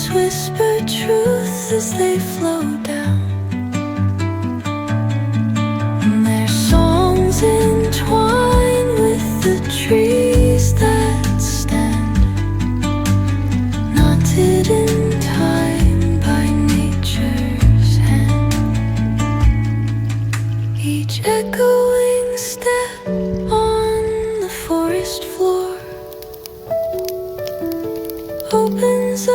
Trees whisper truth as they flow down, and their songs entwine with the trees that stand, knotted in time by nature's hand. Each echoing step on the forest floor opens